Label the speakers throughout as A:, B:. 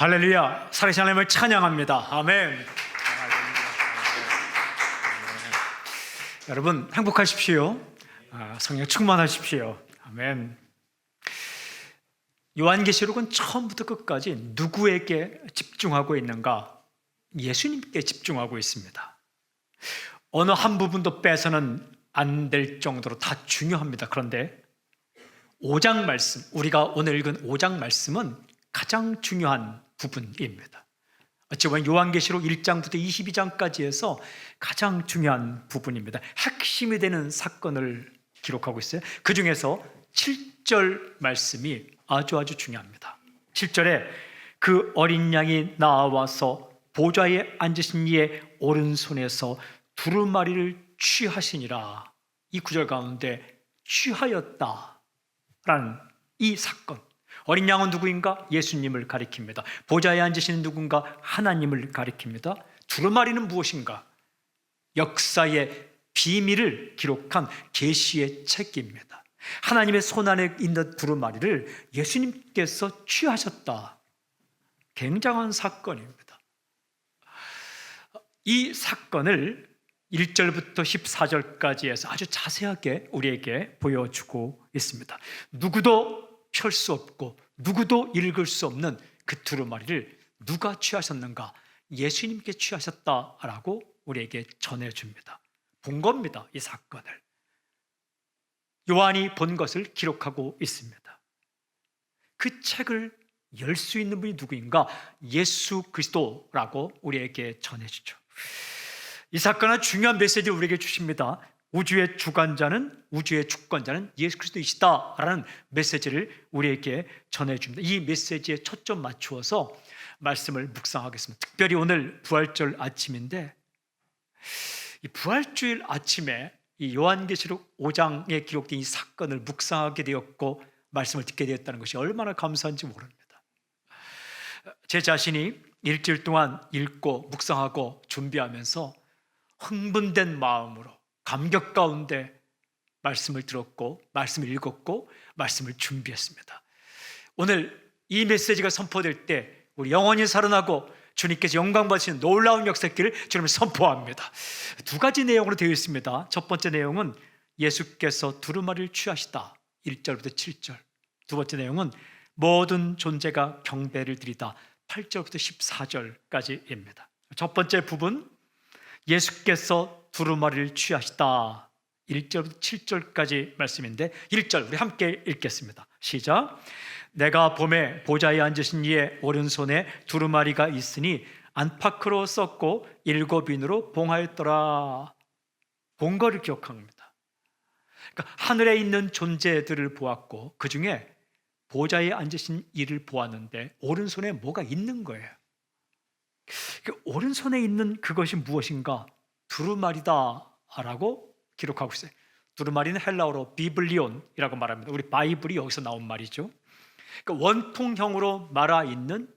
A: 할렐루야. 살아계신 하나님을 찬양합니다. 아멘. 여러분 행복하십시오. 성령 충만하십시오. 아멘. 요한계시록은 처음부터 끝까지 누구에게 집중하고 있는가? 예수님께 집중하고 있습니다. 어느 한 부분도 빼서는 안 될 정도로 다 중요합니다. 그런데 5장 말씀, 우리가 오늘 읽은 5장 말씀은 가장 중요한 부분입니다. 어찌 보면 요한계시록 1장부터 22장까지 해서 가장 중요한 부분입니다. 핵심이 되는 사건을 기록하고 있어요. 그 중에서 7절 말씀이 아주 중요합니다. 7절에 그 어린 양이 나와서 보좌에 앉으신 이의 오른손에서 두루마리를 취하시니라. 이 구절 가운데 취하였다라는 이 사건, 어린 양은 누구인가? 예수님을 가리킵니다. 보좌에 앉으시는 누군가? 하나님을 가리킵니다. 두루마리는 무엇인가? 역사의 비밀을 기록한 계시의 책입니다. 하나님의 손 안에 있는 두루마리를 예수님께서 취하셨다. 굉장한 사건입니다. 이 사건을 1절부터 14절까지 해서 아주 자세하게 우리에게 보여주고 있습니다. 누구도 펼 수 없고 누구도 읽을 수 없는 그 두루마리를 누가 취하셨는가? 예수님께 취하셨다라고 우리에게 전해줍니다. 본 겁니다. 이 사건을 요한이 본 것을 기록하고 있습니다. 그 책을 열 수 있는 분이 누구인가? 예수 그리스도라고 우리에게 전해주죠. 이 사건은 중요한 메시지를 우리에게 주십니다. 우주의 주관자는, 우주의 주권자는 예수 그리스도이시다라는 메시지를 우리에게 전해줍니다. 이 메시지에 초점 맞추어서 말씀을 묵상하겠습니다. 특별히 오늘 부활절 아침인데, 이 부활주일 아침에 이 요한계시록 5장에 기록된 이 사건을 묵상하게 되었고 말씀을 듣게 되었다는 것이 얼마나 감사한지 모릅니다. 제 자신이 일주일 동안 읽고 묵상하고 준비하면서 흥분된 마음으로 감격 가운데 말씀을 들었고 말씀을 읽었고 말씀을 준비했습니다. 오늘 이 메시지가 선포될 때 우리 영원히 살아나고 주님께서 영광 받으시는 놀라운 역사길을 주님 선포합니다. 두 가지 내용으로 되어 있습니다. 첫 번째 내용은 예수께서 두루마리를 취하시다 1절부터 7절. 두 번째 내용은 모든 존재가 경배를 드리다 8절부터 14절까지입니다. 첫 번째 부분, 예수께서 두루마리를 취하시다 1절부터 7절까지 말씀인데 1절 우리 함께 읽겠습니다. 시작. 내가 봄에 보좌에 앉으신 이의 오른손에 두루마리가 있으니 안팎으로 썼고 7인으로 봉하였더라. 본 거를 기억합니다. 그러니까 하늘에 있는 존재들을 보았고 그 중에 보좌에 앉으신 이를 보았는데 오른손에 뭐가 있는 거예요. 그 오른손에 있는 그것이 무엇인가? 두루마리다라고 기록하고 있어요. 두루마리는 헬라어로 비블리온이라고 말합니다. 우리 바이블이 여기서 나온 말이죠. 그러니까 원통형으로 말아 있는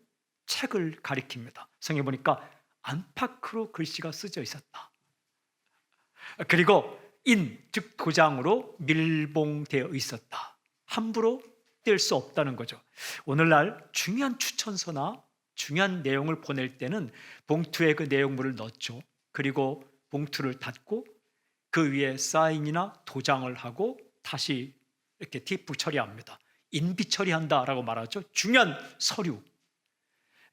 A: 책을 가리킵니다. 성경에 보니까 안팎으로 글씨가 쓰여 있었다. 그리고 즉 도장으로 밀봉되어 있었다. 함부로 뗄 수 없다는 거죠. 오늘날 중요한 추천서나 중요한 내용을 보낼 때는 봉투에 그 내용물을 넣죠. 그리고 봉투를 닫고 그 위에 사인이나 도장을 하고 다시 이렇게 뒷부 처리합니다. 인비 처리한다라고 말하죠. 중요한 서류.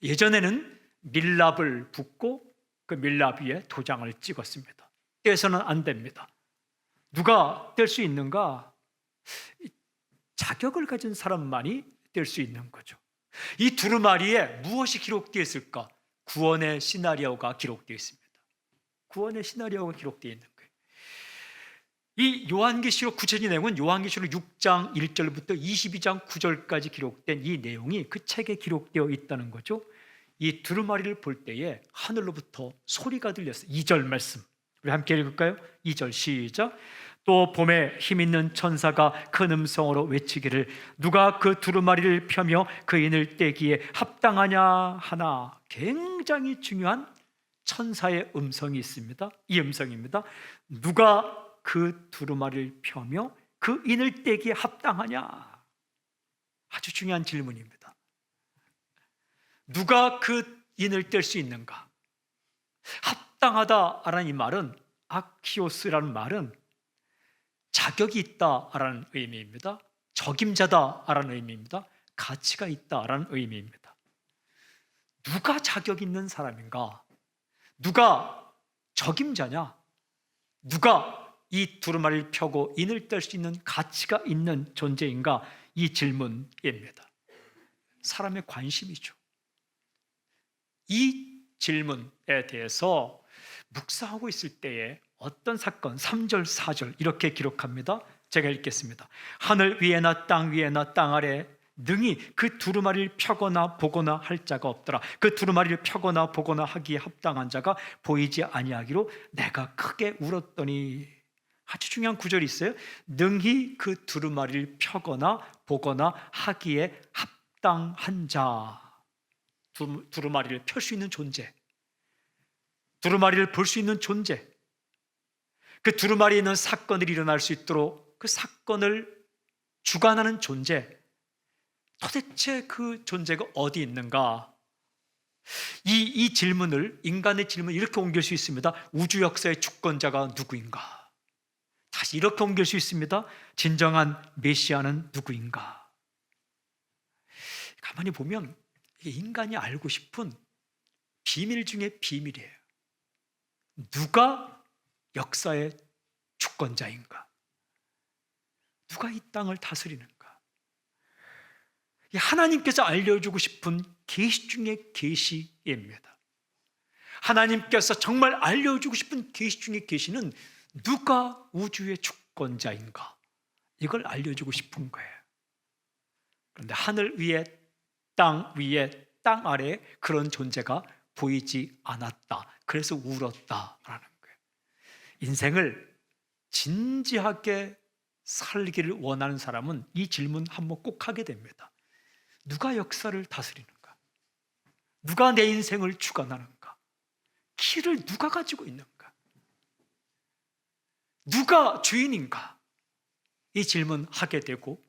A: 예전에는 밀랍을 붓고 그 밀랍 위에 도장을 찍었습니다. 떼서는 안 됩니다. 누가 뗄 수 있는가? 자격을 가진 사람만이 뗄 수 있는 거죠. 이 두루마리에 무엇이 기록되어 있을까? 구원의 시나리오가 기록되어 있습니다. 구원의 시나리오가 기록되어 있는 거예요. 이 요한계시록 구체적인 내용은 요한계시록 6장 1절부터 22장 9절까지 기록된 이 내용이 그 책에 기록되어 있다는 거죠. 이 두루마리를 볼 때에 하늘로부터 소리가 들렸어요. 2절 말씀 우리 함께 읽을까요? 2절 시작. 또 봄에 힘있는 천사가 큰 음성으로 외치기를 누가 그 두루마리를 펴며 그 인을 떼기에 합당하냐 하나. 굉장히 중요한 천사의 음성이 있습니다. 이 음성입니다. 누가 그 두루마리를 펴며 그 인을 떼기에 합당하냐. 아주 중요한 질문입니다. 누가 그 인을 뗄 수 있는가? 합당하다라는 이 말은, 아키오스라는 말은 자격이 있다라는 의미입니다. 적임자다라는 의미입니다. 가치가 있다라는 의미입니다. 누가 자격 있는 사람인가? 누가 적임자냐? 누가 이 두루마리를 펴고 인을 뗄 수 있는 가치가 있는 존재인가? 이 질문입니다. 사람의 관심이죠. 이 질문에 대해서 묵상하고 있을 때에 어떤 사건, 3절, 4절 이렇게 기록합니다. 제가 읽겠습니다. 하늘 위에나 땅 위에나 땅 아래 능히 그 두루마리를 펴거나 보거나 할 자가 없더라. 그 두루마리를 펴거나 보거나 하기에 합당한 자가 보이지 아니하기로 내가 크게 울었더니. 아주 중요한 구절이 있어요. 능히 그 두루마리를 펴거나 보거나 하기에 합당한 자. 두루마리를 펼 수 있는 존재, 두루마리를 볼 수 있는 존재, 그 두루마리에 있는 사건들이 일어날 수 있도록 그 사건을 주관하는 존재, 도대체 그 존재가 어디 있는가? 이 질문을, 인간의 질문을 이렇게 옮길 수 있습니다. 우주 역사의 주권자가 누구인가? 다시 이렇게 옮길 수 있습니다. 진정한 메시아는 누구인가? 가만히 보면 이게 인간이 알고 싶은 비밀 중에 비밀이에요. 누가 역사의 주권자인가? 누가 이 땅을 다스리는가? 하나님께서 알려주고 싶은 계시 중에 계시입니다. 하나님께서 정말 알려주고 싶은 계시 중에 계시는 누가 우주의 주권자인가? 이걸 알려주고 싶은 거예요. 그런데 하늘 위에 땅 위에 땅 아래에 그런 존재가 보이지 않았다. 그래서 울었다라는 거예요. 인생을 진지하게 살기를 원하는 사람은 이 질문 한번 꼭 하게 됩니다. 누가 역사를 다스리는가? 누가 내 인생을 주관하는가? 키를 누가 가지고 있는가? 누가 주인인가? 이 질문 하게 되고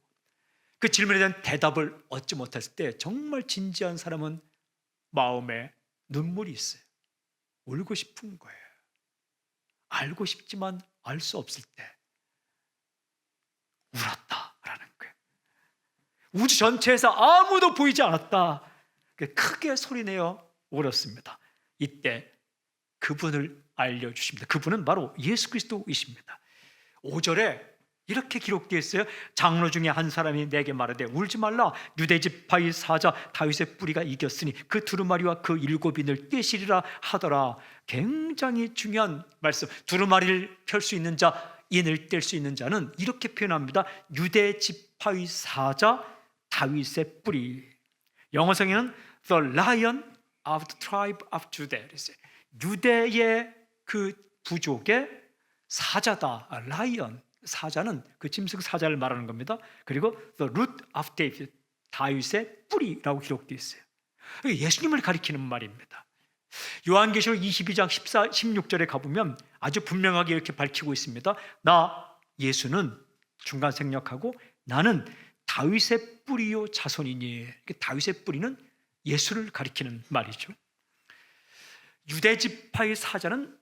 A: 그 질문에 대한 대답을 얻지 못했을 때 정말 진지한 사람은 마음에 눈물이 있어요. 울고 싶은 거예요. 알고 싶지만 알 수 없을 때 울었다라는 거예요. 우주 전체에서 아무도 보이지 않았다. 크게 소리내어 울었습니다. 이때 그분을 알려주십니다. 그분은 바로 예수 그리스도이십니다. 5절에 이렇게 기록되어 있어요. 장로 중에 한 사람이 내게 말하되 울지 말라. 유대 지파의 사자 다윗의 뿌리가 이겼으니 그 두루마리와 그 7인을 떼시리라 하더라. 굉장히 중요한 말씀. 두루마리를 펼 수 있는 자, 인을 뗄 수 있는 자는 이렇게 표현합니다. 유대 지파의 사자 다윗의 뿌리. 영어성에는 The Lion of the Tribe of Judah. 유대의 그 부족의 사자다. 라이언. 사자는 그 짐승 사자를 말하는 겁니다. 그리고 the root of David, 다윗의 뿌리라고 기록되어 있어요. 예수님을 가리키는 말입니다. 요한계시록 22장 14, 16절에 가보면 아주 분명하게 이렇게 밝히고 있습니다. 나 예수는 중간 생략하고 나는 다윗의 뿌리요 자손이니. 다윗의 뿌리는 예수를 가리키는 말이죠. 유대 지파의 사자는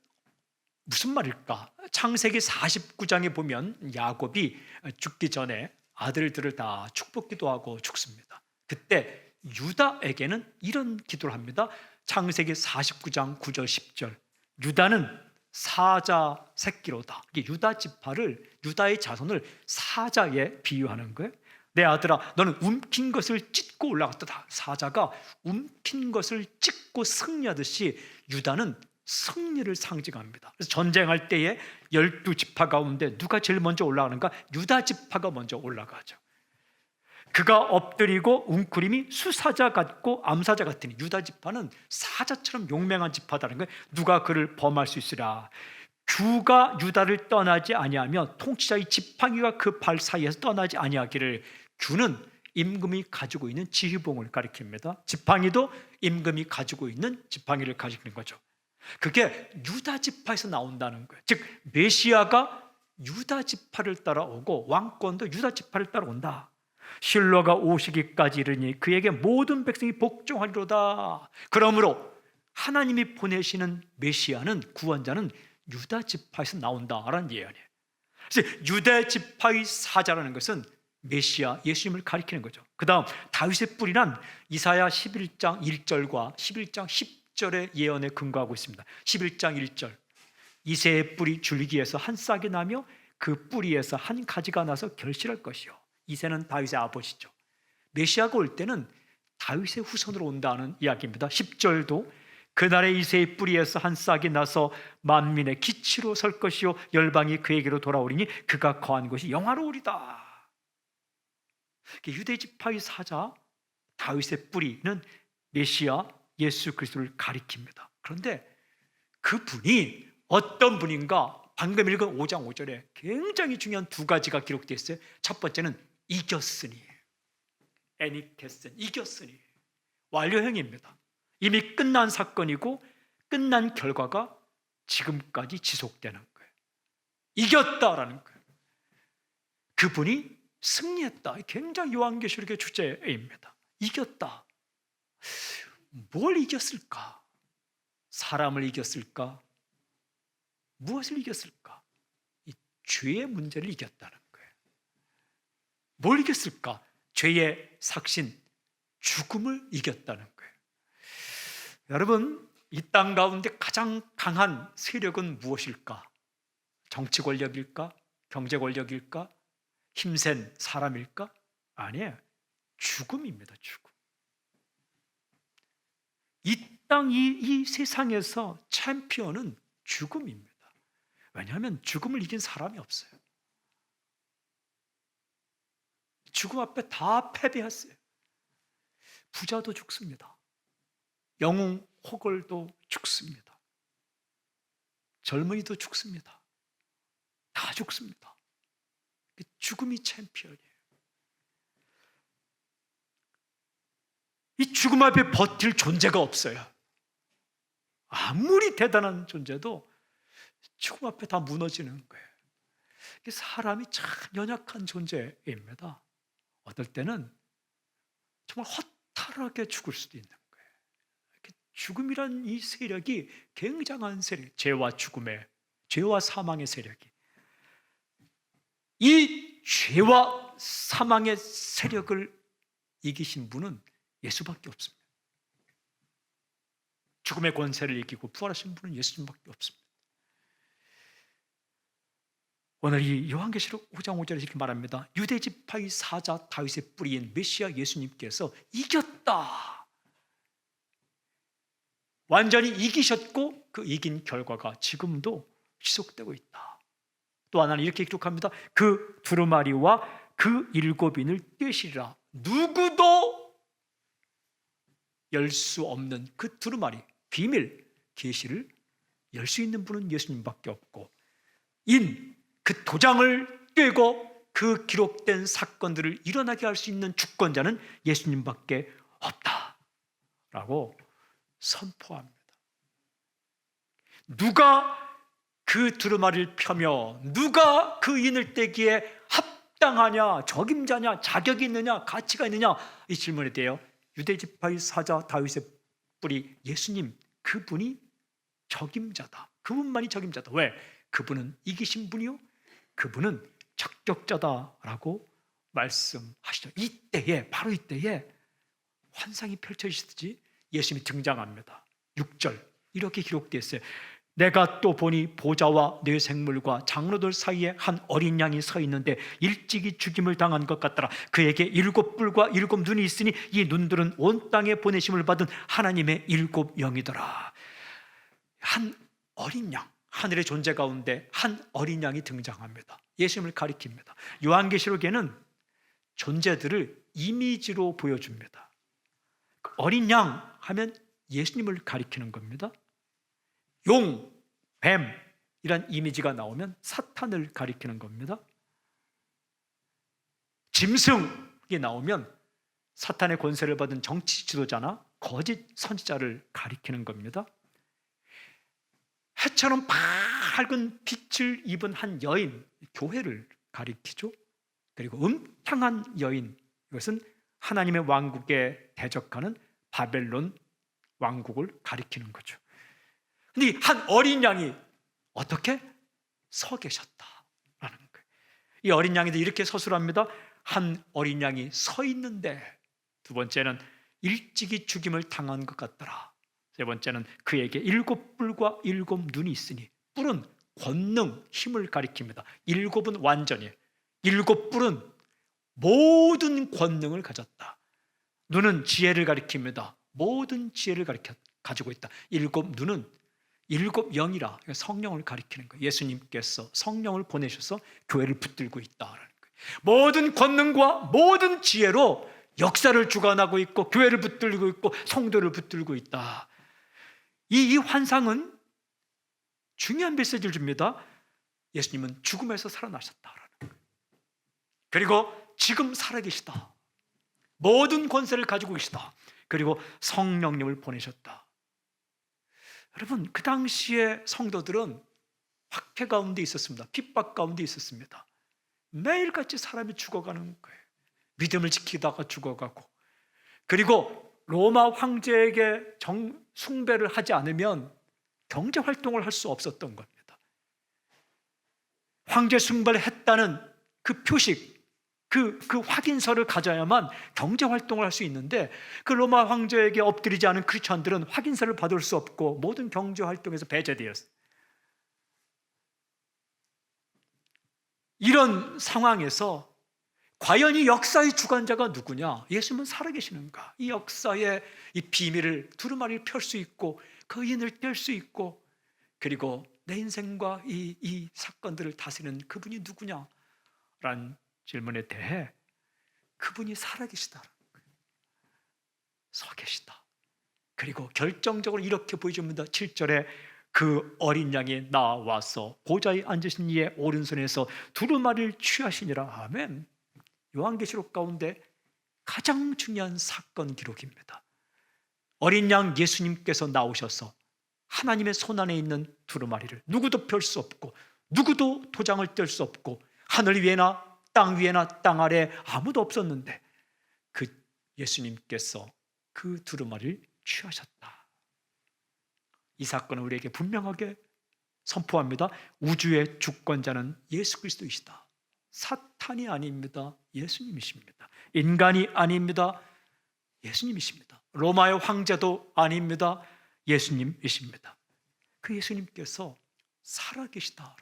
A: 무슨 말일까? 창세기 49장에 보면 야곱이 죽기 전에 아들들을 다 축복기도 하고 죽습니다. 그때 유다에게는 이런 기도를 합니다. 창세기 49장 9절 10절. 유다는 사자 새끼로다. 유다 지파를, 유다의 자손을 사자에 비유하는 거예요. 내 아들아, 너는 움킨 것을 찢고 올라갔다. 사자가 움킨 것을 찢고 승리하듯이 유다는 승리를 상징합니다. 그래서 전쟁할 때에 12지파 가운데 누가 제일 먼저 올라가는가? 유다 지파가 먼저 올라가죠. 그가 엎드리고 웅크림이 수사자 같고 암사자 같으니. 유다 지파는 사자처럼 용맹한 지파다는 거예요. 누가 그를 범할 수 있으랴. 규가 유다를 떠나지 아니하며 통치자의 지팡이가 그 발 사이에서 떠나지 아니하기를. 규는 임금이 가지고 있는 지휘봉을 가리킵니다. 지팡이도 임금이 가지고 있는 지팡이를 가리키는 거죠. 그게 유다 지파에서 나온다는 거예요. 즉 메시아가 유다 지파를 따라오고 왕권도 유다 지파를 따라온다. 실로가 오시기까지 이르니 그에게 모든 백성이 복종하리로다. 그러므로 하나님이 보내시는 메시아는, 구원자는 유다 지파에서 나온다라는 예언이에요. 그래서 유다 지파의 사자라는 것은 메시아 예수님을 가리키는 거죠. 그 다음 다윗의 뿌리란 이사야 11장 1절과 11장 10절의 예언에 근거하고 있습니다. 11장 1절, 이새의 뿌리 줄기에서 한 싹이 나며 그 뿌리에서 한 가지가 나서 결실할 것이요. 이새는 다윗의 아버지죠. 메시아가 올 때는 다윗의 후손으로 온다는 이야기입니다. 10절도 그날의 이새의 뿌리에서 한 싹이 나서 만민의 기치로 설 것이요 열방이 그에게로 돌아오리니 그가 거한 곳이 영화로우리다. 유대 지파의 사자 다윗의 뿌리는 메시아 예수 그리스도를 가리킵니다. 그런데 그분이 어떤 분인가? 방금 읽은 5장 5절에 굉장히 중요한 두 가지가 기록되어 있어요. 첫 번째는 이겼으니, 애니케슨, 이겼으니, 완료형입니다. 이미 끝난 사건이고 끝난 결과가 지금까지 지속되는 거예요. 이겼다라는 거예요. 그분이 승리했다. 굉장히 요한계시록의 주제입니다. 이겼다. 뭘 이겼을까? 사람을 이겼을까? 무엇을 이겼을까? 이 죄의 문제를 이겼다는 거예요. 뭘 이겼을까? 죄의 삭신, 죽음을 이겼다는 거예요. 여러분, 이 땅 가운데 가장 강한 세력은 무엇일까? 정치 권력일까? 경제 권력일까? 힘센 사람일까? 아니에요. 죽음입니다. 죽음. 이 땅, 이 세상에서 챔피언은 죽음입니다. 왜냐하면 죽음을 이긴 사람이 없어요. 죽음 앞에 다 패배했어요. 부자도 죽습니다. 영웅 호걸도 죽습니다. 젊은이도 죽습니다. 다 죽습니다. 죽음이 챔피언이에요. 이 죽음 앞에 버틸 존재가 없어요. 아무리 대단한 존재도 죽음 앞에 다 무너지는 거예요. 사람이 참 연약한 존재입니다. 어떨 때는 정말 허탈하게 죽을 수도 있는 거예요. 죽음이란 이 세력이 굉장한 세력, 죄와 죽음의, 죄와 사망의 세력이, 이 죄와 사망의 세력을 이기신 분은 예수밖에 없습니다. 죽음의 권세를 이기고 부활하신 분은 예수님밖에 없습니다. 오늘 이 요한계시록 5장 5절에 이렇게 말합니다. 유대 지파의 사자 다윗의 뿌리인 메시아 예수님께서 이겼다. 완전히 이기셨고 그 이긴 결과가 지금도 지속되고 있다. 또 하나는 이렇게 기록합니다. 그 두루마리와 그 일곱인을 떼시리라. 누구도 열 수 없는 그 두루마리, 비밀, 계시를 열 수 있는 분은 예수님밖에 없고, 그 도장을 떼고 그 기록된 사건들을 일어나게 할 수 있는 주권자는 예수님밖에 없다라고 선포합니다. 누가 그 두루마리를 펴며 누가 그 인을 떼기에 합당하냐, 적임자냐, 자격이 있느냐, 가치가 있느냐, 이 질문에 대해 유대지파의 사자 다윗의 뿌리 예수님, 그분이 적임자다. 그분만이 적임자다. 왜? 그분은 이기신 분이요, 그분은 적격자다라고 말씀하시죠. 이때에, 바로 이때에 환상이 펼쳐지듯이 예수님이 등장합니다. 6절 이렇게 기록되어 있어요. 내가 또 보니 보좌와 뇌생물과 장로들 사이에 한 어린 양이 서 있는데 일찍이 죽임을 당한 것 같더라. 그에게 7뿔과 7 눈이 있으니 이 눈들은 온 땅에 보내심을 받은 하나님의 7 영이더라. 한 어린 양, 하늘의 존재 가운데 한 어린 양이 등장합니다. 예수님을 가리킵니다. 요한계시록에는 존재들을 이미지로 보여줍니다. 어린 양 하면 예수님을 가리키는 겁니다. 용, 뱀 이란 이미지가 나오면 사탄을 가리키는 겁니다. 짐승이 나오면 사탄의 권세를 받은 정치 지도자나 거짓 선지자를 가리키는 겁니다. 해처럼 밝은 빛을 입은 한 여인, 교회를 가리키죠. 그리고 음탕한 여인, 이것은 하나님의 왕국에 대적하는 바벨론 왕국을 가리키는 거죠. 근데 한 어린 양이 어떻게 서 계셨다라는 거예요. 이 어린 양이도 이렇게 서술합니다. 한 어린 양이 서 있는데, 두 번째는 일찍이 죽임을 당한 것 같더라. 세 번째는 그에게 7뿔과 7눈이 있으니, 뿔은 권능, 힘을 가리킵니다. 7은 완전히, 7뿔은 모든 권능을 가졌다. 눈은 지혜를 가리킵니다. 모든 지혜를 가지고 있다. 7눈은 7영이라 성령을 가리키는 거예요. 예수님께서 성령을 보내셔서 교회를 붙들고 있다라는 거예요. 모든 권능과 모든 지혜로 역사를 주관하고 있고 교회를 붙들고 있고 성도를 붙들고 있다. 이 환상은 중요한 메시지를 줍니다. 예수님은 죽음에서 살아나셨다라는 거예요. 그리고 지금 살아계시다. 모든 권세를 가지고 계시다. 그리고 성령님을 보내셨다. 여러분, 그 당시에 성도들은 박해 가운데 있었습니다. 핍박 가운데 있었습니다. 매일같이 사람이 죽어가는 거예요. 믿음을 지키다가 죽어가고, 그리고 로마 황제에게 숭배를 하지 않으면 경제 활동을 할 수 없었던 겁니다. 황제 숭배를 했다는 그 표식, 그 확인서를 가져야만 경제 활동을 할 수 있는데, 그 로마 황제에게 엎드리지 않은 크리스천들은 확인서를 받을 수 없고 모든 경제 활동에서 배제되었어요. 이런 상황에서 과연 이 역사의 주관자가 누구냐? 예수님은 살아계시는가? 이 역사의 이 비밀을, 두루마리를 펼 수 있고 그 인을 뗄 수 있고, 그리고 내 인생과 이 사건들을 다스리는 그분이 누구냐? 라는 질문에 대해 그분이 살아계시다라는 거예요. 서 계시다. 그리고 결정적으로 이렇게 보여줍니다. 7절에 그 어린 양이 나와서 보좌에 앉으신 이의 오른손에서 두루마리를 취하시니라. 아멘. 요한계시록 가운데 가장 중요한 사건 기록입니다. 어린 양 예수님께서 나오셔서 하나님의 손안에 있는 두루마리를 누구도 펼 수 없고 누구도 도장을 뗄 수 없고, 하늘 위에나 땅 위에나 땅 아래 아무도 없었는데 그 예수님께서 그 두루마리를 취하셨다. 이 사건은 우리에게 분명하게 선포합니다. 우주의 주권자는 예수 그리스도이시다. 사탄이 아닙니다. 예수님이십니다. 인간이 아닙니다. 예수님이십니다. 로마의 황제도 아닙니다. 예수님이십니다. 그 예수님께서 살아계시다,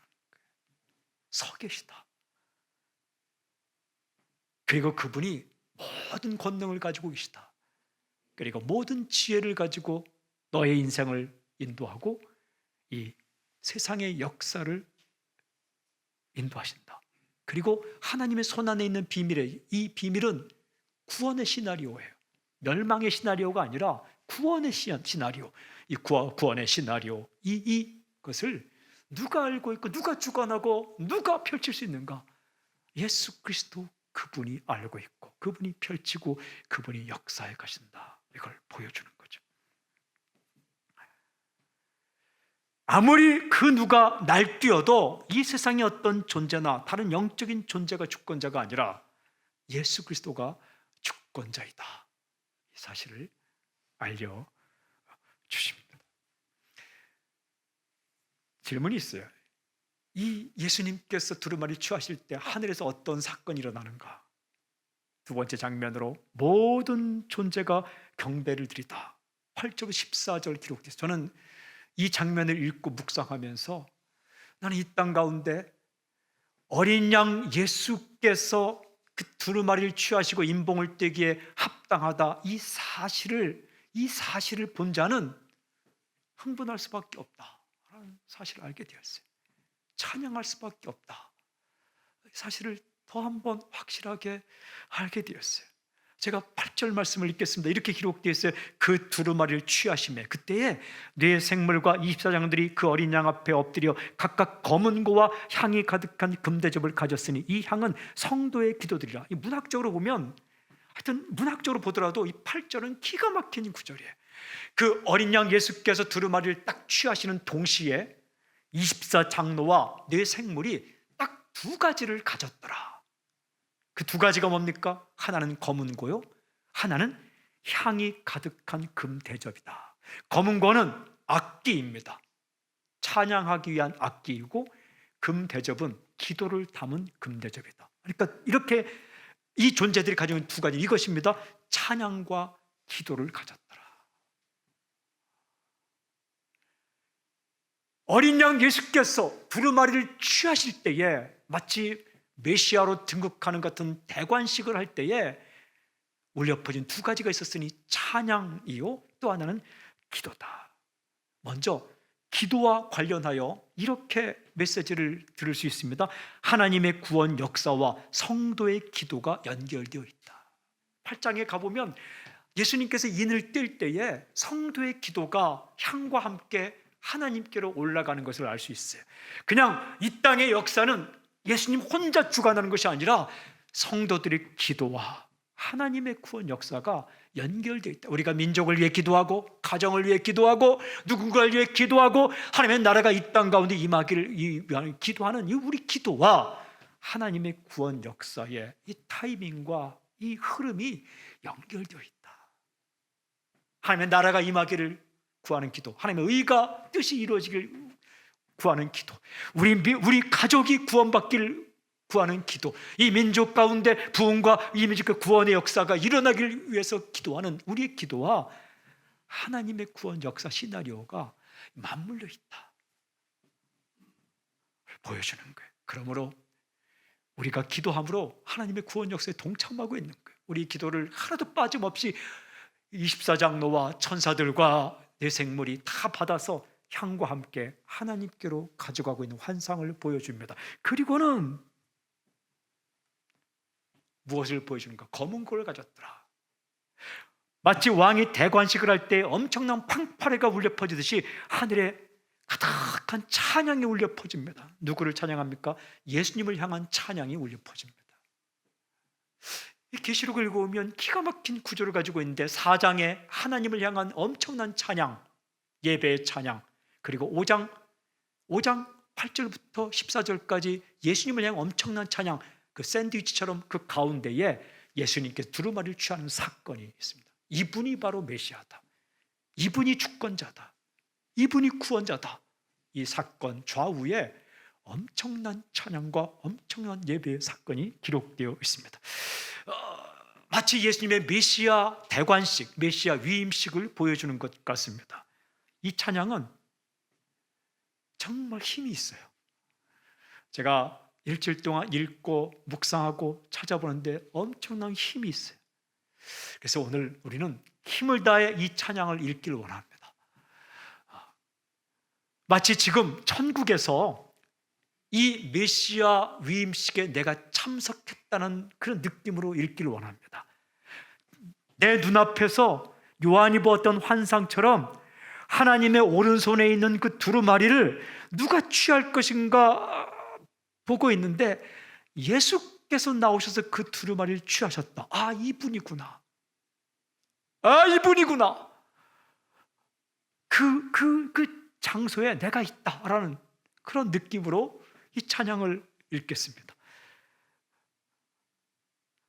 A: 서 계시다. 그리고 그분이 모든 권능을 가지고 계시다. 그리고 모든 지혜를 가지고 너의 인생을 인도하고 이 세상의 역사를 인도하신다. 그리고 하나님의 손안에 있는 비밀에, 이 비밀은 구원의 시나리오예요. 멸망의 시나리오가 아니라 구원의 시나리오. 이 구원의 시나리오, 이것을 누가 알고 있고 누가 주관하고 누가 펼칠 수 있는가? 예수 그리스도 그분이 알고 있고 그분이 펼치고 그분이 역사에 가신다. 이걸 보여주는 거죠. 아무리 그 누가 날뛰어도 이 세상의 어떤 존재나 다른 영적인 존재가 주권자가 아니라 예수 그리스도가 주권자이다. 이 사실을 알려주십니다. 질문이 있어요. 이 예수님께서 두루마리 취하실 때 하늘에서 어떤 사건이 일어나는가? 두 번째 장면으로 모든 존재가 경배를 드리다. 8절 14절 기록돼서 저는 이 장면을 읽고 묵상하면서 나는 이 땅 가운데 어린 양 예수께서 그 두루마리를 취하시고 인봉을 떼기에 합당하다, 이 사실을 본 자는 흥분할 수밖에 없다라는 사실을 알게 되었어요. 찬양할 수밖에 없다. 사실을 더 한번 확실하게 알게 되었어요. 제가 8절 말씀을 읽겠습니다. 이렇게 기록되어 있어요. 그 두루마리를 취하심에 그때에 네 생물과 24장들이 그 어린 양 앞에 엎드려 각각 검은 고와 향이 가득한 금대접을 가졌으니 이 향은 성도의 기도들이라. 이 문학적으로 보면, 하여튼 문학적으로 보더라도 이 8절은 기가 막힌 구절이에요. 그 어린 양 예수께서 두루마리를 딱 취하시는 동시에 24장로와 네 생물이 딱 두 가지를 가졌더라. 그 두 가지가 뭡니까? 하나는 검은고요, 하나는 향이 가득한 금대접이다. 검은 고는 악기입니다. 찬양하기 위한 악기이고, 금대접은 기도를 담은 금대접이다. 그러니까 이렇게 이 존재들이 가지고 있는 두 가지, 이것입니다. 찬양과 기도를 가졌더라. 어린 양 예수께서 두루마리를 취하실 때에 마치 메시아로 등극하는 같은 대관식을 할 때에 울려 퍼진 두 가지가 있었으니 찬양이요, 또 하나는 기도다. 먼저 기도와 관련하여 이렇게 메시지를 들을 수 있습니다. 하나님의 구원 역사와 성도의 기도가 연결되어 있다. 8장에 가보면 예수님께서 인을 뜰 때에 성도의 기도가 향과 함께 하나님께로 올라가는 것을 알 수 있어요. 그냥 이 땅의 역사는 예수님 혼자 주관하는 것이 아니라 성도들의 기도와 하나님의 구원 역사가 연결되어 있다. 우리가 민족을 위해 기도하고, 가정을 위해 기도하고, 누군가를 위해 기도하고, 하나님의 나라가 이 땅 가운데 임하기를 기도하는 이 우리 기도와 하나님의 구원 역사의 이 타이밍과 이 흐름이 연결되어 있다. 하나님의 나라가 임하기를 구하는 기도, 하나님의 의가 뜻이 이루어지길 구하는 기도, 우리 가족이 구원받기를 구하는 기도, 이 민족 가운데 부흥과 이 민족의 구원의 역사가 일어나길 위해서 기도하는 우리의 기도와 하나님의 구원 역사 시나리오가 맞물려 있다 보여주는 거예요. 그러므로 우리가 기도함으로 하나님의 구원 역사에 동참하고 있는 거예요. 우리 기도를 하나도 빠짐없이 24장로와 천사들과 내생물이 다 받아서 향과 함께 하나님께로 가져가고 있는 환상을 보여줍니다. 그리고는 무엇을 보여주는가? 검은 고를 가졌더라. 마치 왕이 대관식을 할 때 엄청난 팡파레가 울려 퍼지듯이 하늘에 가득한 찬양이 울려 퍼집니다. 누구를 찬양합니까? 예수님을 향한 찬양이 울려 퍼집니다. 이 계시록을 읽어보면 기가 막힌 구조를 가지고 있는데 4장에 하나님을 향한 엄청난 찬양, 예배의 찬양, 그리고 5장 8절부터 14절까지 예수님을 향한 엄청난 찬양, 그 샌드위치처럼 그 가운데에 예수님께서 두루마리를 취하는 사건이 있습니다. 이분이 바로 메시아다, 이분이 주권자다, 이분이 구원자다. 이 사건 좌우에 엄청난 찬양과 엄청난 예배의 사건이 기록되어 있습니다. 마치 예수님의 메시아 대관식, 메시아 위임식을 보여주는 것 같습니다. 이 찬양은 정말 힘이 있어요. 제가 일주일 동안 읽고 묵상하고 찾아보는데 엄청난 힘이 있어요. 그래서 오늘 우리는 힘을 다해 이 찬양을 읽기를 원합니다. 마치 지금 천국에서 이 메시아 위임식에 내가 참석했다는 그런 느낌으로 읽기를 원합니다. 내 눈앞에서 요한이 보았던 환상처럼 하나님의 오른손에 있는 그 두루마리를 누가 취할 것인가 보고 있는데 예수께서 나오셔서 그 두루마리를 취하셨다. 아, 이분이구나. 아, 이분이구나. 그 장소에 내가 있다라는 그런 느낌으로 이 찬양을 읽겠습니다.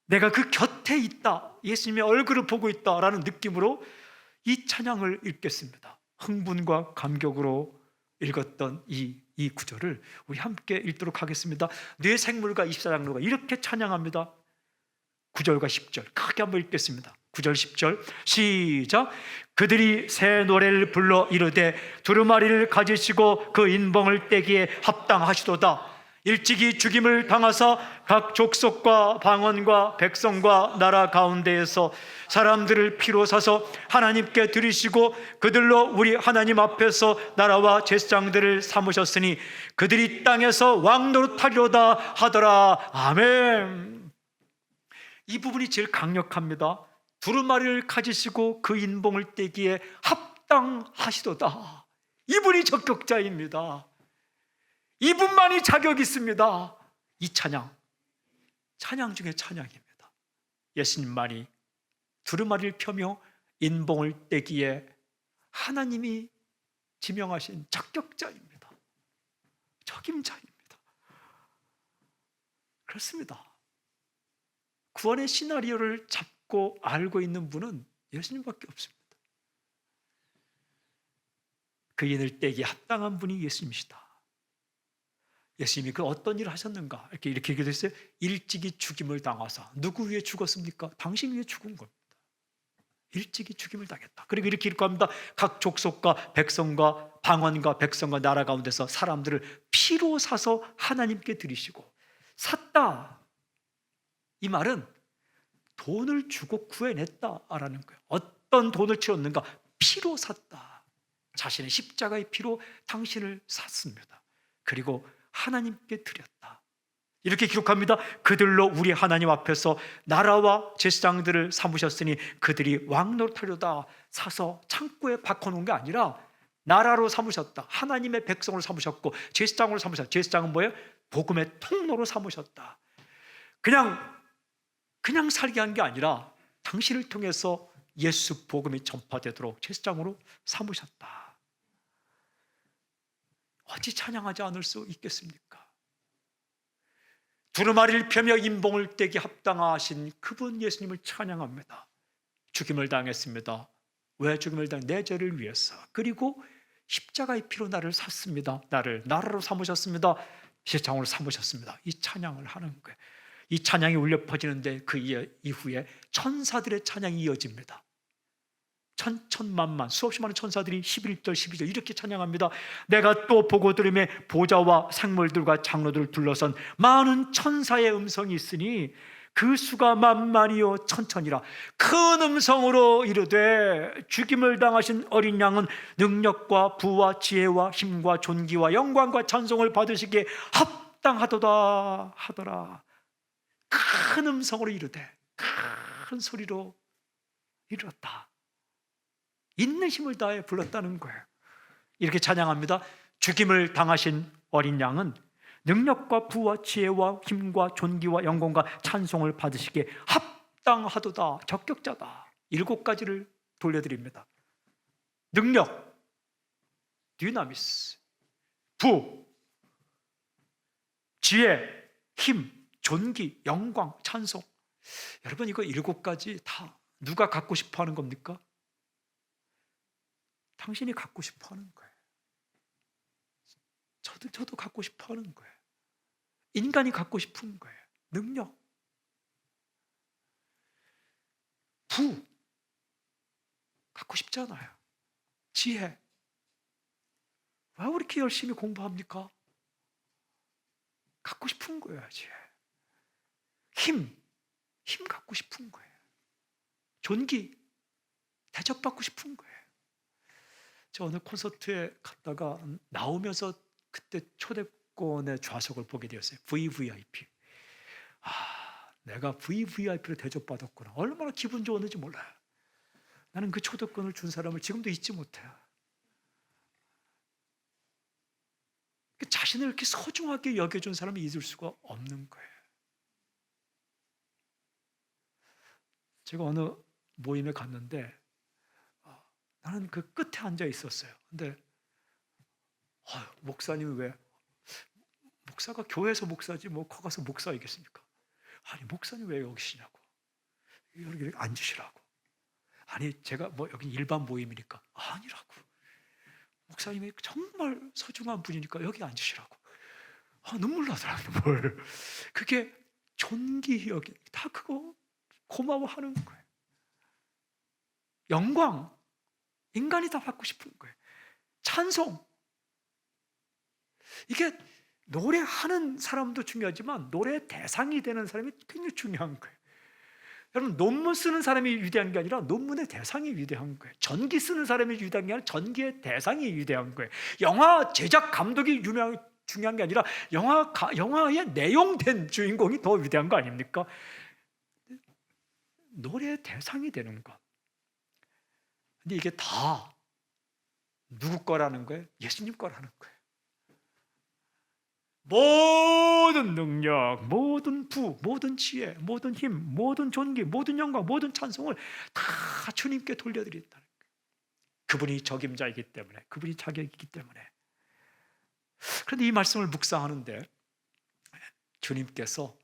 A: 내가 그 곁에 있다, 예수님의 얼굴을 보고 있다라는 느낌으로 이 찬양을 읽겠습니다. 흥분과 감격으로 읽었던 이 구절을 우리 함께 읽도록 하겠습니다. 뇌생물과 24장로가 이렇게 찬양합니다. 9절과 10절 크게 한번 읽겠습니다. 9절 10절 시작. 그들이 새 노래를 불러 이르되 두루마리를 가지시고 그 인봉을 떼기에 합당하시도다. 일찍이 죽임을 당하사 각 족속과 방언과 백성과 나라 가운데에서 사람들을 피로 사서 하나님께 드리시고 그들로 우리 하나님 앞에서 나라와 제사장들을 삼으셨으니 그들이 땅에서 왕노릇하리로다 하더라. 아멘. 이 부분이 제일 강력합니다. 두루마리를 가지시고 그 인봉을 떼기에 합당하시도다. 이분이 적격자입니다. 이분만이 자격이 있습니다. 이 찬양 중에 찬양입니다. 예수님만이 두루마리를 펴며 인봉을 떼기에 하나님이 지명하신 적격자입니다. 적임자입니다. 그렇습니다. 구원의 시나리오를 잡고 알고 있는 분은 예수님밖에 없습니다. 그 인을 떼기 합당한 분이 예수님이시다. 예수님이 그 어떤 일을 하셨는가? 이렇게 얘기했어요. 일찍이 죽임을 당하사. 누구 위해 죽었습니까? 당신 위해 죽은 겁니다. 일찍이 죽임을 당했다. 그리고 이렇게 기록합니다. 각 족속과 백성과 방언과 백성과 나라 가운데서 사람들을 피로 사서 하나님께 드리시고, 샀다. 이 말은 돈을 주고 구해냈다라는 거예요. 어떤 돈을 치렀는가? 피로 샀다. 자신의 십자가의 피로 당신을 샀습니다. 그리고 하나님께 드렸다. 이렇게 기록합니다. 그들로 우리 하나님 앞에서 나라와 제사장들을 삼으셨으니 그들이 왕노릇하려다 사서 창고에 박아놓은 게 아니라 나라로 삼으셨다. 하나님의 백성으로 삼으셨고 제사장으로 삼으셨다. 제사장은 뭐예요? 복음의 통로로 삼으셨다. 그냥 살게 한 게 아니라 당신을 통해서 예수 복음이 전파되도록 제사장으로 삼으셨다. 어찌 찬양하지 않을 수 있겠습니까? 두루마리를 펴며 인봉을 떼기 합당하신 그분 예수님을 찬양합니다. 죽임을 당했습니다. 왜 죽임을 당했습니까? 내 죄를 위해서. 그리고 십자가의 피로 나를 샀습니다. 나를 나라로 삼으셨습니다. 제사장으로 삼으셨습니다. 이 찬양을 하는 거예요. 이 찬양이 울려 퍼지는데 그 이후에 천사들의 찬양이 이어집니다. 천천만만 수없이 많은 천사들이 11절 12절 이렇게 찬양합니다. 내가 또 보고 들음에 보좌와 생물들과 장로들을 둘러선 많은 천사의 음성이 있으니 그 수가 만만이요 천천이라. 큰 음성으로 이르되 죽임을 당하신 어린 양은 능력과 부와 지혜와 힘과 존귀와 영광과 찬송을 받으시기에 합당하도다 하더라. 큰 음성으로 이르되 큰 소리로 이르렀다. 있는 힘을 다해 불렀다는 거예요. 이렇게 찬양합니다. 죽임을 당하신 어린 양은 능력과 부와 지혜와 힘과 존귀와 영광과 찬송을 받으시기에 합당하도다. 적격자다. 7가지를 돌려드립니다. 능력, 디나미스, 부, 지혜, 힘, 존귀, 영광, 찬송. 여러분 이거 7가지 다 누가 갖고 싶어 하는 겁니까? 당신이 갖고 싶어 하는 거예요. 저도 갖고 싶어 하는 거예요. 인간이 갖고 싶은 거예요. 능력, 부, 갖고 싶잖아요. 지혜, 왜 이렇게 열심히 공부합니까? 갖고 싶은 거예요. 지혜. 힘 갖고 싶은 거예요. 존귀, 대접받고 싶은 거예요. 저 어느 콘서트에 갔다가 나오면서 그때 초대권의 좌석을 보게 되었어요. VVIP. 내가 VVIP로 대접받았구나. 얼마나 기분 좋았는지 몰라요. 나는 그 초대권을 준 사람을 지금도 잊지 못해요. 자신을 이렇게 소중하게 여겨준 사람을 잊을 수가 없는 거예요. 제가 어느 모임에 갔는데 나는 그 끝에 앉아 있었어요. 근데 목사님이 왜? 목사가 교회에서 목사지 뭐 거 가서 목사이겠습니까? 아니 목사님 왜 여기 계시냐고. 여기 앉으시라고. 아니 제가 뭐 여기 일반 모임이니까. 아니라고. 목사님이 정말 소중한 분이니까 여기 앉으시라고. 눈물 나더라고요. 그게 존귀 여기 다 그거 고마워하는 거예요. 영광 인간이 다 받고 싶은 거예요. 찬송 이게 노래하는 사람도 중요하지만 노래 대상이 되는 사람이 굉장히 중요한 거예요. 여러분 논문 쓰는 사람이 위대한 게 아니라 논문의 대상이 위대한 거예요. 전기 쓰는 사람이 위대한 게 아니라 전기의 대상이 위대한 거예요. 영화 제작 감독이 중요한 게 아니라 영화의 내용된 주인공이 더 위대한 거 아닙니까? 노래의 대상이 되는 것. 근데 이게 다 누구 거라는 거예요? 예수님 거라는 거예요. 모든 능력, 모든 부, 모든 지혜, 모든 힘, 모든 존귀, 모든 영광, 모든 찬송을 다 주님께 돌려드린다는 거예요. 그분이 적임자이기 때문에, 그분이 자격이기 때문에. 그런데 이 말씀을 묵상하는데 주님께서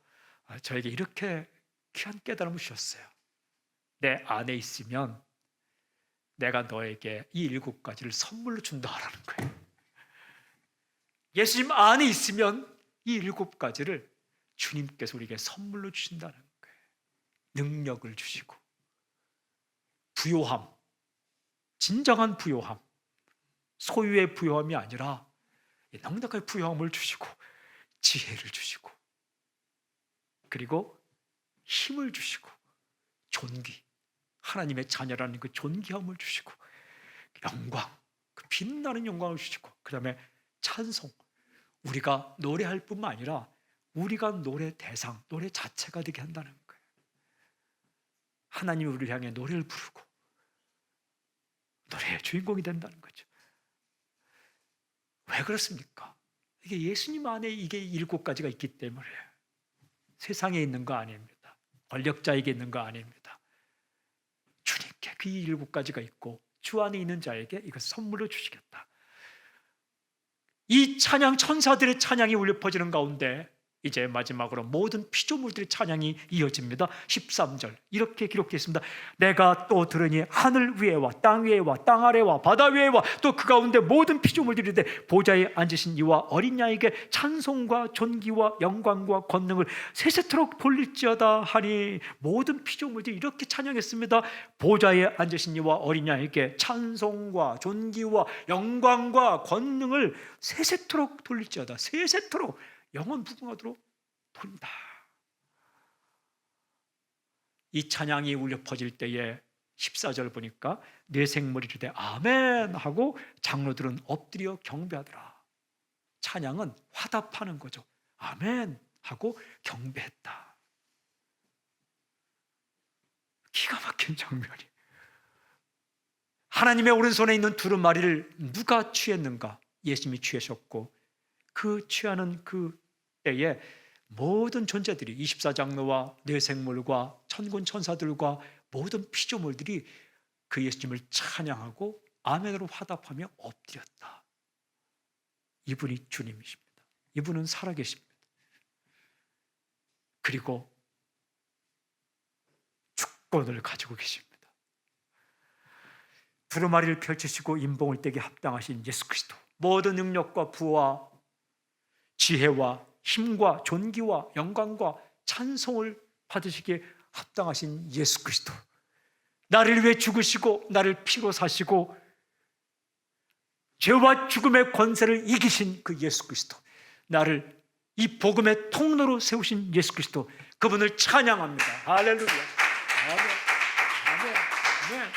A: 저에게 이렇게 귀한 깨달음을 주셨어요. 내 안에 있으면 내가 너에게 이 7가지를 선물로 준다라는 거예요. 예수님 안에 있으면 이 7가지를 주님께서 우리에게 선물로 주신다는 거예요. 능력을 주시고, 부요함, 진정한 부요함, 소유의 부요함이 아니라 넉넉한 부요함을 주시고, 지혜를 주시고, 그리고 힘을 주시고, 존귀, 하나님의 자녀라는 그 존귀함을 주시고, 영광, 그 빛나는 영광을 주시고, 그 다음에 찬송, 우리가 노래할 뿐만 아니라 우리가 노래 대상, 노래 자체가 되게 한다는 거예요. 하나님이 우리를 향해 노래를 부르고 노래의 주인공이 된다는 거죠. 왜 그렇습니까? 이게 예수님 안에 이게 7가지가 있기 때문에. 세상에 있는 거 아닙니다. 권력자에게 있는 거 아닙니다. 주님께 그 7가지가 있고 주 안에 있는 자에게 이것 선물로 주시겠다. 이 찬양, 천사들의 찬양이 울려 퍼지는 가운데 이제 마지막으로 모든 피조물들의 찬양이 이어집니다. 13절 이렇게 기록되어 있습니다. 내가 또 들으니 하늘 위에와 땅 위에와 땅 아래와 바다 위에와 또 그 가운데 모든 피조물들이 보좌에 앉으신 이와 어린 양에게 찬송과 존귀와 영광과 권능을 세세토록 돌릴지어다 하니, 모든 피조물들이 이렇게 찬양했습니다. 보좌에 앉으신 이와 어린 양에게 찬송과 존귀와 영광과 권능을 세세토록 돌릴지어다. 세세토록, 영원 무궁하도록 돌린다. 이 찬양이 울려 퍼질 때에 14절 보니까 뇌생물이 이르되 아멘 하고 장로들은 엎드려 경배하더라. 찬양은 화답하는 거죠. 아멘 하고 경배했다. 기가 막힌 장면이. 하나님의 오른손에 있는 두루마리를 누가 취했는가? 예수님이 취하셨고, 그 취하는 그 때에 모든 존재들이 24장로와 뇌생물과 천군 천사들과 모든 피조물들이 그 예수님을 찬양하고 아멘으로 화답하며 엎드렸다. 이분이 주님이십니다. 이분은 살아계십니다. 그리고 주권을 가지고 계십니다. 두루마리를 펼치시고 인봉을 떼게 합당하신 예수 그리스도, 모든 능력과 부와 지혜와 힘과 존귀와 영광과 찬송을 받으시기에 합당하신 예수 그리스도, 나를 위해 죽으시고 나를 피로 사시고 죄와 죽음의 권세를 이기신 그 예수 그리스도, 나를 이 복음의 통로로 세우신 예수 그리스도, 그분을 찬양합니다. 할렐루야. 아멘. 아멘. 아멘.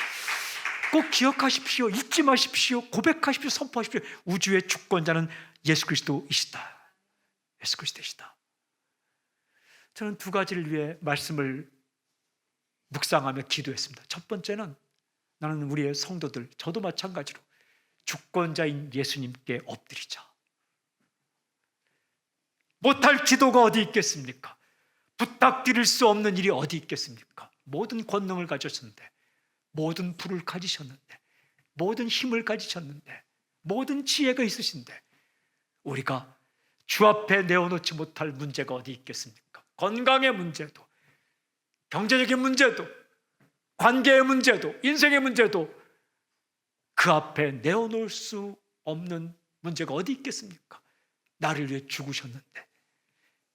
A: 꼭 기억하십시오. 잊지 마십시오. 고백하십시오. 선포하십시오. 우주의 주권자는 예수 그리스도이시다. 예수 그리스도이시다. 저는 2가지를 위해 말씀을 묵상하며 기도했습니다. 첫 번째는 나는 우리의 성도들, 저도 마찬가지로 주권자인 예수님께 엎드리자. 못할 기도가 어디 있겠습니까? 부탁드릴 수 없는 일이 어디 있겠습니까? 모든 권능을 가졌는데, 모든 부를 가지셨는데, 모든 힘을 가지셨는데, 모든 지혜가 있으신데, 우리가 주 앞에 내어놓지 못할 문제가 어디 있겠습니까? 건강의 문제도, 경제적인 문제도, 관계의 문제도, 인생의 문제도 그 앞에 내어놓을 수 없는 문제가 어디 있겠습니까? 나를 위해 죽으셨는데,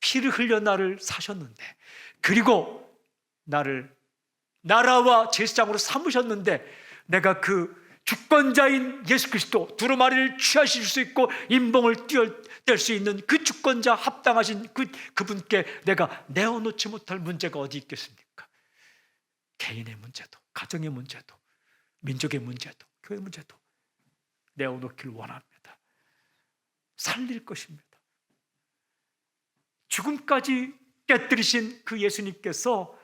A: 피를 흘려 나를 사셨는데, 그리고 나를 나라와 제사장으로 삼으셨는데, 내가 그 주권자인 예수 그리스도, 두루마리를 취하실 수 있고 인봉을 뗄 수 있는 그 주권자 합당하신 그분께 내가 내어놓지 못할 문제가 어디 있겠습니까? 개인의 문제도, 가정의 문제도, 민족의 문제도, 교회 문제도 내어놓기를 원합니다. 살릴 것입니다. 죽음까지 깨뜨리신 그 예수님께서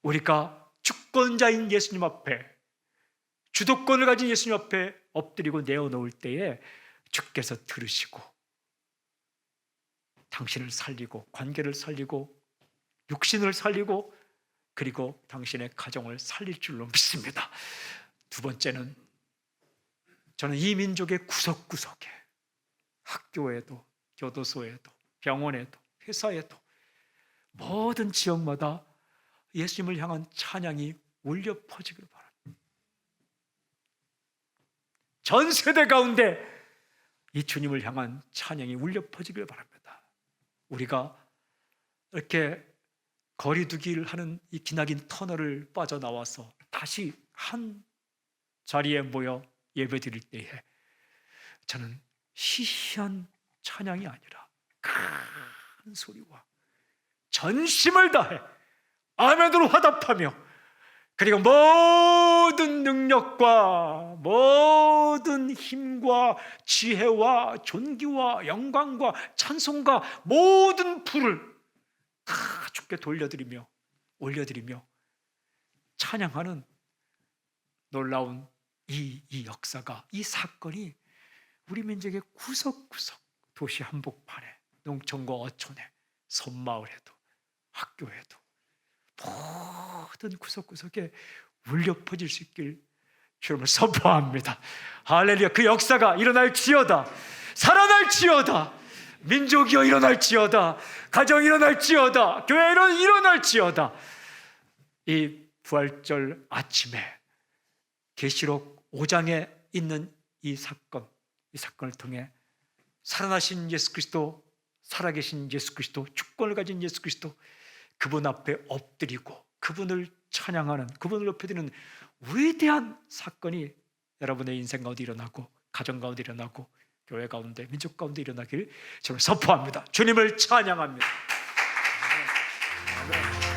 A: 우리가 주권자인 예수님 앞에, 주도권을 가진 예수님 앞에 엎드리고 내어놓을 때에 주께서 들으시고 당신을 살리고, 관계를 살리고, 육신을 살리고, 그리고 당신의 가정을 살릴 줄로 믿습니다. 2번째는 저는 이 민족의 구석구석에, 학교에도, 교도소에도, 병원에도, 회사에도, 모든 지역마다 예수님을 향한 찬양이 울려 퍼지기를 바랍니다. 전 세대 가운데 이 주님을 향한 찬양이 울려 퍼지기를 바랍니다. 우리가 이렇게 거리두기를 하는 이 기나긴 터널을 빠져나와서 다시 한 자리에 모여 예배드릴 때에 저는 희희한 찬양이 아니라 큰 소리와 전심을 다해 아멘으로 화답하며, 그리고 모든 능력과 모든 힘과 지혜와 존귀와 영광과 찬송과 모든 부를 다 주께 돌려드리며 올려드리며 찬양하는 놀라운 이 역사가, 이 사건이 우리 민족의 구석구석, 도시 한복판에, 농촌과 어촌에, 섬마을에도, 학교에도 모든 구석구석에 울려 퍼질 수 있길 주님을 선포합니다. 할렐루야. 그 역사가 일어날지어다. 살아날지어다. 민족이여 일어날지어다. 가정이 일어날지어다. 교회 일어날지어다. 이 부활절 아침에 계시록 5장에 있는 이 사건을 통해 살아나신 예수 그리스도, 살아계신 예수 그리스도, 주권을 가진 예수 그리스도, 그분 앞에 엎드리고 그분을 찬양하는, 그분을 높여드리는 위대한 사건이 여러분의 인생 가운데 일어나고, 가정 가운데 일어나고, 교회 가운데, 민족 가운데 일어나길 저는 선포합니다. 주님을 찬양합니다. 아멘.